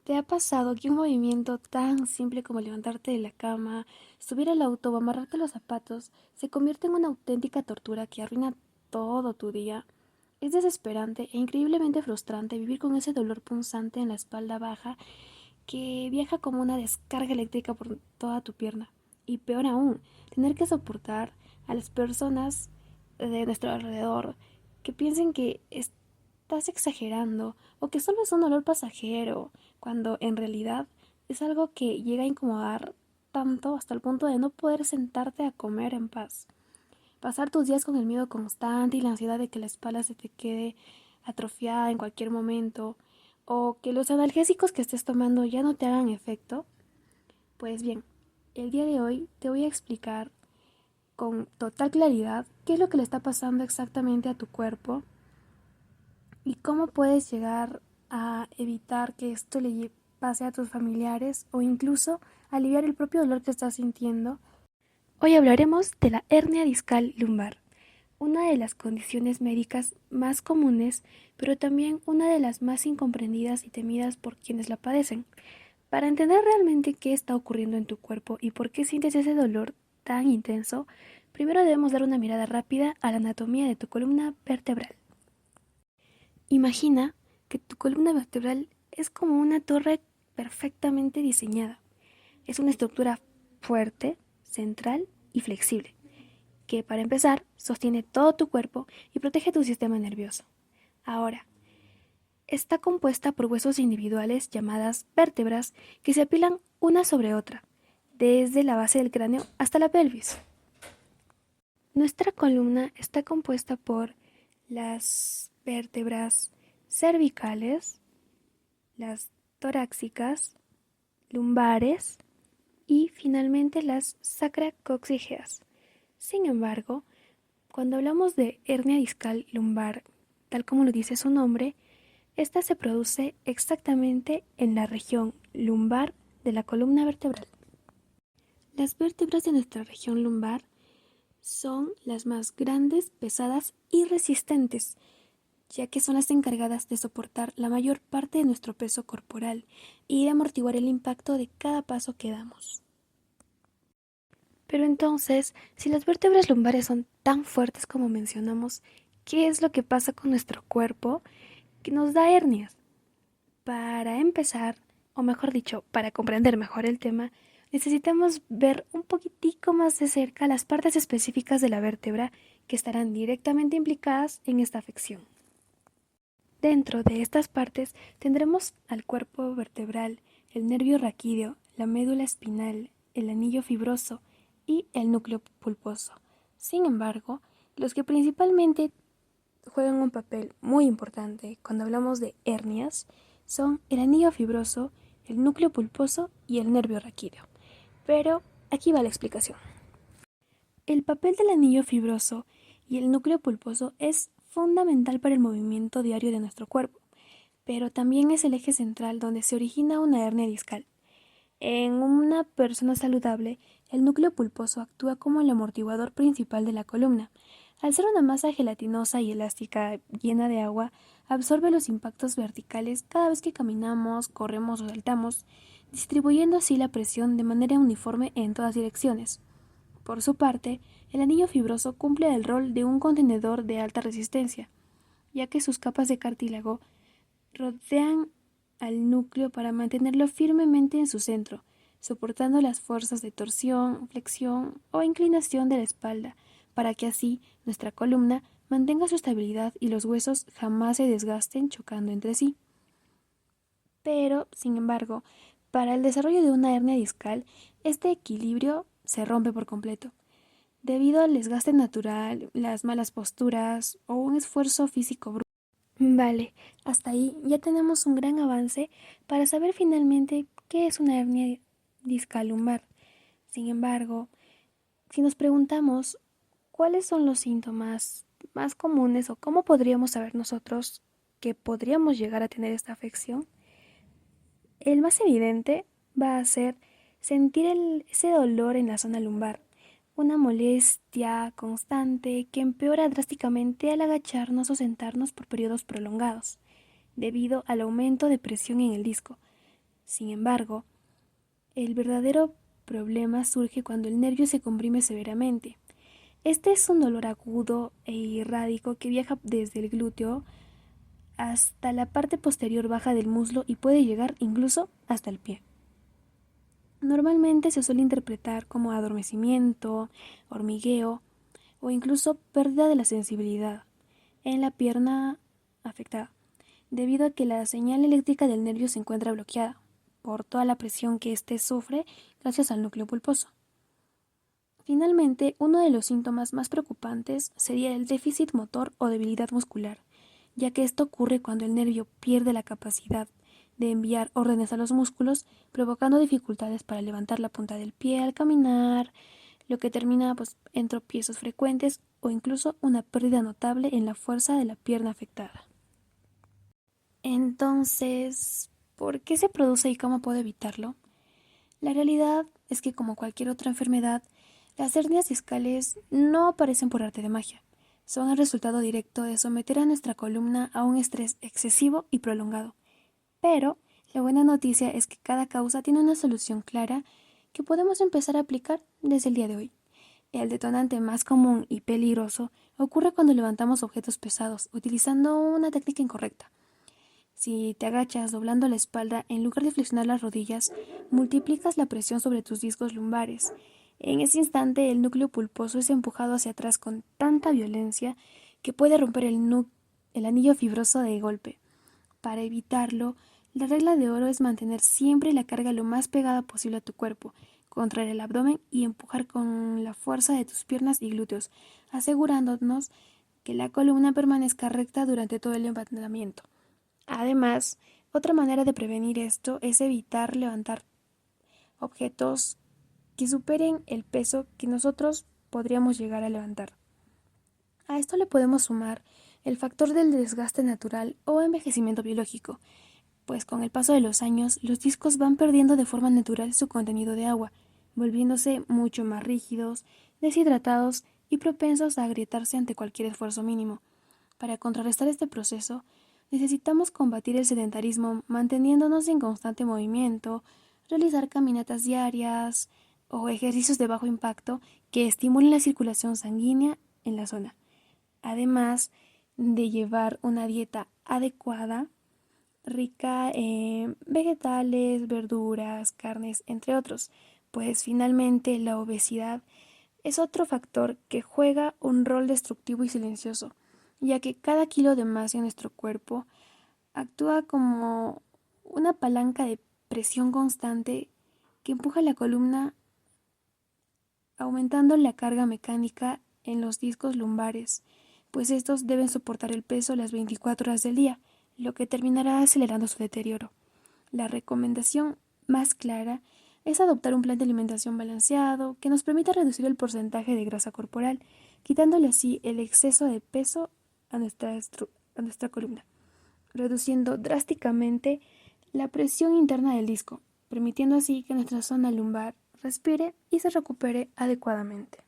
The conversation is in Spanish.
¿Te ha pasado que un movimiento tan simple como levantarte de la cama, subir al auto o amarrarte los zapatos se convierte en una auténtica tortura que arruina todo tu día? Es desesperante e increíblemente frustrante vivir con ese dolor punzante en la espalda baja que viaja como una descarga eléctrica por toda tu pierna. Y peor aún, tener que soportar a las personas de nuestro alrededor que piensen que estás exagerando o que solo es un dolor pasajero, cuando en realidad es algo que llega a incomodar tanto hasta el punto de no poder sentarte a comer en paz. Pasar tus días con el miedo constante y la ansiedad de que la espalda se te quede atrofiada en cualquier momento o que los analgésicos que estés tomando ya no te hagan efecto. Pues bien, el día de hoy te voy a explicar con total claridad qué es lo que le está pasando exactamente a tu cuerpo y cómo puedes llegar a evitar que esto le pase a tus familiares o incluso aliviar el propio dolor que estás sintiendo. Hoy hablaremos de la hernia discal lumbar, una de las condiciones médicas más comunes, pero también una de las más incomprendidas y temidas por quienes la padecen. Para entender realmente qué está ocurriendo en tu cuerpo y por qué sientes ese dolor tan intenso, primero debemos dar una mirada rápida a la anatomía de tu columna vertebral. Imagina que tu columna vertebral es como una torre perfectamente diseñada. Es una estructura fuerte, central y flexible, que para empezar sostiene todo tu cuerpo y protege tu sistema nervioso. Ahora, está compuesta por huesos individuales llamadas vértebras que se apilan una sobre otra, desde la base del cráneo hasta la pelvis. Nuestra columna está compuesta por las vértebras cervicales, las torácicas, lumbares y finalmente las sacrococcígeas. Sin embargo, cuando hablamos de hernia discal lumbar, tal como lo dice su nombre, esta se produce exactamente en la región lumbar de la columna vertebral. Las vértebras de nuestra región lumbar son las más grandes, pesadas y resistentes, ya que son las encargadas de soportar la mayor parte de nuestro peso corporal y de amortiguar el impacto de cada paso que damos. Pero entonces, si las vértebras lumbares son tan fuertes como mencionamos, ¿qué es lo que pasa con nuestro cuerpo que nos da hernias? Para empezar, o mejor dicho, para comprender mejor el tema, necesitamos ver un poquitico más de cerca las partes específicas de la vértebra que estarán directamente implicadas en esta afección. Dentro de estas partes tendremos al cuerpo vertebral, el nervio raquídeo, la médula espinal, el anillo fibroso y el núcleo pulposo. Sin embargo, los que principalmente juegan un papel muy importante cuando hablamos de hernias son el anillo fibroso, el núcleo pulposo y el nervio raquídeo. Pero aquí va la explicación. El papel del anillo fibroso y el núcleo pulposo es fundamental para el movimiento diario de nuestro cuerpo, pero también es el eje central donde se origina una hernia discal. En una persona saludable, el núcleo pulposo actúa como el amortiguador principal de la columna. Al ser una masa gelatinosa y elástica llena de agua, absorbe los impactos verticales cada vez que caminamos, corremos o saltamos, distribuyendo así la presión de manera uniforme en todas direcciones. Por su parte, el anillo fibroso cumple el rol de un contenedor de alta resistencia, ya que sus capas de cartílago rodean al núcleo para mantenerlo firmemente en su centro, soportando las fuerzas de torsión, flexión o inclinación de la espalda, para que así nuestra columna mantenga su estabilidad y los huesos jamás se desgasten chocando entre sí. Pero, sin embargo, para el desarrollo de una hernia discal, este equilibrio se rompe por completo, debido al desgaste natural, las malas posturas o un esfuerzo físico brusco. Vale, hasta ahí ya tenemos un gran avance para saber finalmente qué es una hernia discal lumbar. Sin embargo, si nos preguntamos cuáles son los síntomas más comunes o cómo podríamos saber nosotros que podríamos llegar a tener esta afección, el más evidente va a ser sentir ese dolor en la zona lumbar, una molestia constante que empeora drásticamente al agacharnos o sentarnos por periodos prolongados, debido al aumento de presión en el disco. Sin embargo, el verdadero problema surge cuando el nervio se comprime severamente. Este es un dolor agudo e irrádico que viaja desde el glúteo hasta la parte posterior baja del muslo y puede llegar incluso hasta el pie. Normalmente se suele interpretar como adormecimiento, hormigueo o incluso pérdida de la sensibilidad en la pierna afectada, debido a que la señal eléctrica del nervio se encuentra bloqueada por toda la presión que éste sufre gracias al núcleo pulposo. Finalmente, uno de los síntomas más preocupantes sería el déficit motor o debilidad muscular, ya que esto ocurre cuando el nervio pierde la capacidad de enviar órdenes a los músculos, provocando dificultades para levantar la punta del pie al caminar, lo que termina en tropiezos frecuentes o incluso una pérdida notable en la fuerza de la pierna afectada. Entonces, ¿por qué se produce y cómo puedo evitarlo? La realidad es que, como cualquier otra enfermedad, las hernias discales no aparecen por arte de magia. Son el resultado directo de someter a nuestra columna a un estrés excesivo y prolongado. Pero la buena noticia es que cada causa tiene una solución clara que podemos empezar a aplicar desde el día de hoy. El detonante más común y peligroso ocurre cuando levantamos objetos pesados utilizando una técnica incorrecta. Si te agachas doblando la espalda en lugar de flexionar las rodillas, multiplicas la presión sobre tus discos lumbares. En ese instante, el núcleo pulposo es empujado hacia atrás con tanta violencia que puede romper el anillo fibroso de golpe. Para evitarlo, la regla de oro es mantener siempre la carga lo más pegada posible a tu cuerpo, contraer el abdomen y empujar con la fuerza de tus piernas y glúteos, asegurándonos que la columna permanezca recta durante todo el levantamiento. Además, otra manera de prevenir esto es evitar levantar objetos que superen el peso que nosotros podríamos llegar a levantar. A esto le podemos sumar el factor del desgaste natural o envejecimiento biológico, pues con el paso de los años los discos van perdiendo de forma natural su contenido de agua, volviéndose mucho más rígidos, deshidratados y propensos a agrietarse ante cualquier esfuerzo mínimo. Para contrarrestar este proceso, necesitamos combatir el sedentarismo manteniéndonos en constante movimiento, realizar caminatas diarias o ejercicios de bajo impacto que estimulen la circulación sanguínea en la zona, además de llevar una dieta adecuada, rica en vegetales, verduras, carnes, entre otros, pues finalmente la obesidad es otro factor que juega un rol destructivo y silencioso, ya que cada kilo de más en nuestro cuerpo actúa como una palanca de presión constante que empuja la columna, aumentando la carga mecánica en los discos lumbares, pues estos deben soportar el peso las 24 horas del día, lo que terminará acelerando su deterioro. La recomendación más clara es adoptar un plan de alimentación balanceado que nos permita reducir el porcentaje de grasa corporal, quitándole así el exceso de peso a nuestra columna, reduciendo drásticamente la presión interna del disco, permitiendo así que nuestra zona lumbar respire y se recupere adecuadamente.